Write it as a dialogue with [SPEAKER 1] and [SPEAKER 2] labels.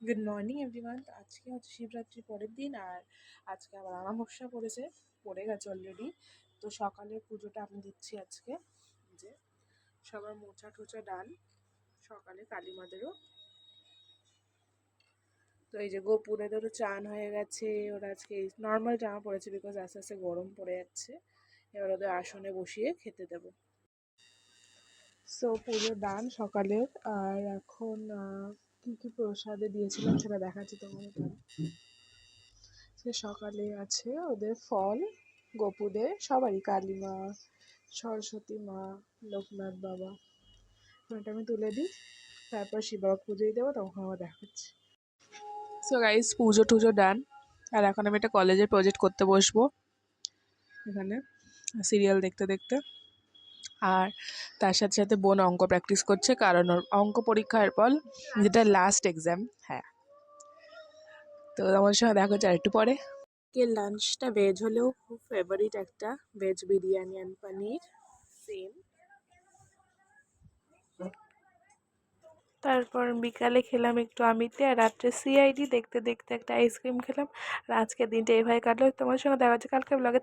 [SPEAKER 1] Good morning everyone. তো আজকে হচ্ছে শিবরাত্রির পরের দিন, আর আজকে আবার আমাবস্যা পড়ে গেছে অলরেডি। তো সকালে পুজোটা আমি দিচ্ছি আজকে, যে সবার মোচা টোচা ডান সকালে কালী মাদেরও। তো এই যে গোপুরেদেরও চান হয়ে গেছে, ওরা আজকে নর্মাল জামা পড়েছে বিকজ আস্তে আস্তে গরম পড়ে যাচ্ছে। এবার ওদের আসনে বসিয়ে খেতে দেবো। সো পুজো ডান সকালের। আর এখন কি কি প্রসাদে দিয়েছিলাম সেটা দেখাচ্ছি তোমাদের। সে সকালে আছে ওদের ফল, গোপুদের সবারই, কালী মা, সরস্বতী মা, লোকনাথ বাবা। ওটা আমি তুলে দিই, তারপর শিব বাবা পুজোই দেবো, তখন আমার দেখাচ্ছি। সো গাইস, পুজো টুজো ডান। আর এখন আমি একটা কলেজের প্রজেক্ট করতে বসবো এখানে সিরিয়াল দেখতে দেখতে। আর তার সাথে সাথে বোন অঙ্ক প্র্যাকটিস করছে, কারণ ওর অঙ্ক পরীক্ষার পর যেটা লাস্ট এক্সাম। হ্যাঁ, তো আমার সঙ্গে দেখা হচ্ছে আর একটু পরে। কে লাঞ্চটা ভেজ হলেও খুব ফেভারিট একটা veg biryani and paneer same. তারপর বিকালে খেলাম একটু আমিতে, আর রাত্রে সিআইডি দেখতে দেখতে একটা আইসক্রিম খেলাম। আর আজকের দিনটা এভাবে কাটলো। তোমার সঙ্গে দেখা হচ্ছে কালকে ব্লগে।